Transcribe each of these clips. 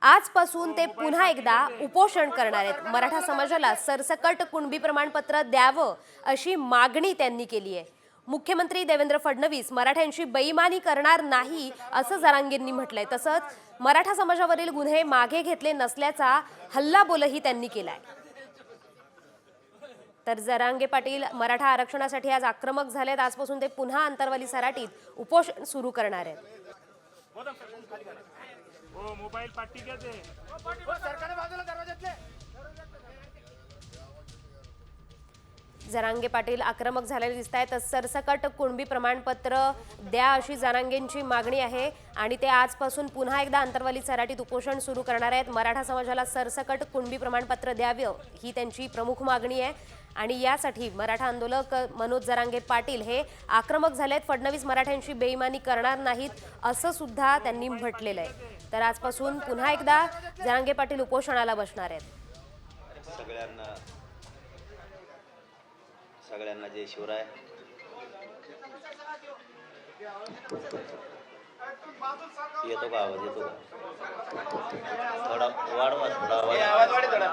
आजपासून ते पुन्हा एकदा उपोषण करणार आहेत। मराठा समाजाला सरसकट कुणबी प्रमाणपत्र द्यावं अशी मागणी त्यांनी केली आहे। मुख्यमंत्री देवेंद्र फडणवीस मराठ्यांची बेईमानी करणार नाही असं जरांगेंनी म्हटलंय। तसंच मराठा समाजावरील गुन्हे मागे घेतले नसल्याचा हल्लाबोलही त्यांनी केलाय। तर जरांगे पाटील मराठा आरक्षणासाठी आज आक्रमक झालेत। आजपासून ते पुन्हा अंतरवाली सराटीत उपोषण सुरू करणार आहेत। मोबाईल पार्टी घ्यायचे सरकारने बाजूला दरवाजातले जरांगे पाटील आक्रमक झालेले दिसत आहेत। सरसकट कुणबी प्रमाणपत्र द्या अशी जरांगेंची मागणी आहे आणि ते आजपासून पुन्हा एकदा अंतरवाली सराटीत उपोषण सुरू करणार आहेत। मराठा समाजाला सरसकट कुणबी प्रमाणपत्र द्यावं ही त्यांची प्रमुख मागणी आहे आणि यासाठी मराठा आंदोलक मनोज जरांगे पाटील हे आक्रमक झालेत। फडणवीस मराठ्यांची बेईमानी करणार नाहीत असं सुद्धा त्यांनी म्हटलेलं आहे। तर आजपासून पुन्हा एकदा जरांगे पाटील उपोषणाला बसणार आहेत। सगळ्यांना जय शिवराय। येतो का आवाज? येतो का? थोडा वाढवा, थोडा आवाज वाढ थोडा।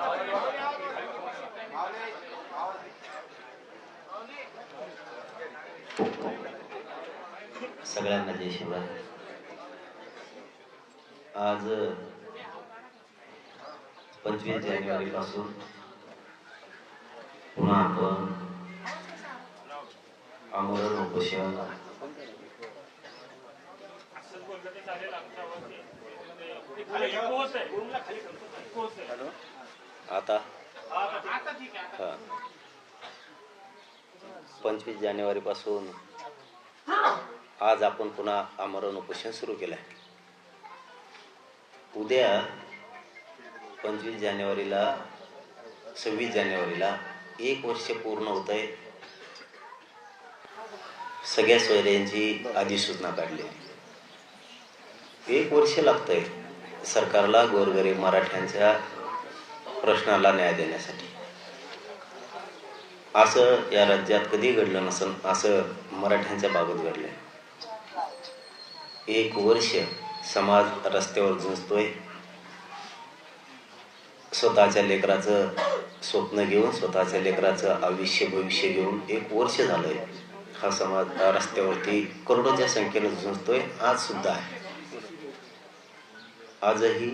सगळ्यांना जय शिवराय। आज 25 जानेवारी पासून पुन्हा आपण आमरण उपोषण आता 25 जानेवारी पासून आज आपण पुन्हा आमरण उपोषण सुरू केलं आहे। उद्या 25 जानेवारीला 26 जानेवारीला 1 वर्ष पूर्ण होत आहे सगळ्या सोयऱ्यांची अधिसूचना काढली। 1 वर्ष लागतंय सरकारला गोरगरीब मराठ्यांच्या प्रश्नाला न्याय देण्यासाठी। असं या राज्यात कधी घडलं नसेल असं मराठ्यांच्या बाबत घडलंय। 1 वर्ष समाज रस्त्यावर झुंजतोय, स्वतःच्या लेकराचं स्वप्न घेऊन, स्वतःच्या लेकराचं आयुष्य भविष्य घेऊन 1 वर्ष झालंय हा समाज रस्त्यावरती करोडोच्या संख्येने झुंजतोय। आज सुद्धा आहे। आजही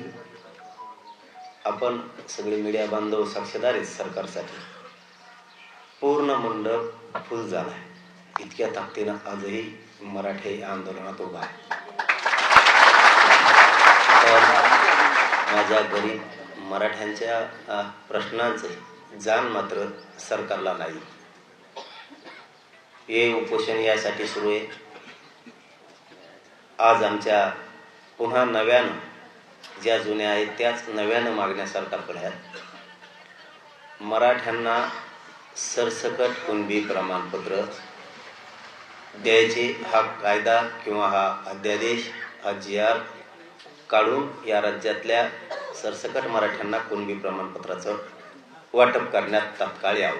आपण सगळे मीडिया बांधव साक्षीदार आहेत सरकारसाठी। पूर्ण मंडप फुल झालाय। इतक्या ताकदीनं आजही मराठे आंदोलनात उभा आहे। माझ्या गरीब मराठ्यांच्या प्रश्नांचे जाण मात्र सरकारला नाही। हे उपोषण यासाठी सुरू आहे। आज आमच्या पुन्हा नव्यानं ज्या जुन्या आहेत त्याच नव्यानं मागण्या सरकारकडे आहेत। मराठ्यांना सरसकट कुणबी प्रमाणपत्र द्यायचे हा कायदा किंवा हा अध्यादेश हा GR काढून या राज्यातल्या सरसकट मराठ्यांना कुणबी प्रमाणपत्राचं वाटप करण्यात तात्काळ यावं।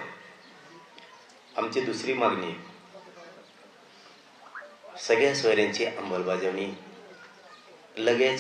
आमची दुसरी मागणी सगळ्या सोयऱ्यांची अंमलबजावणी लगेच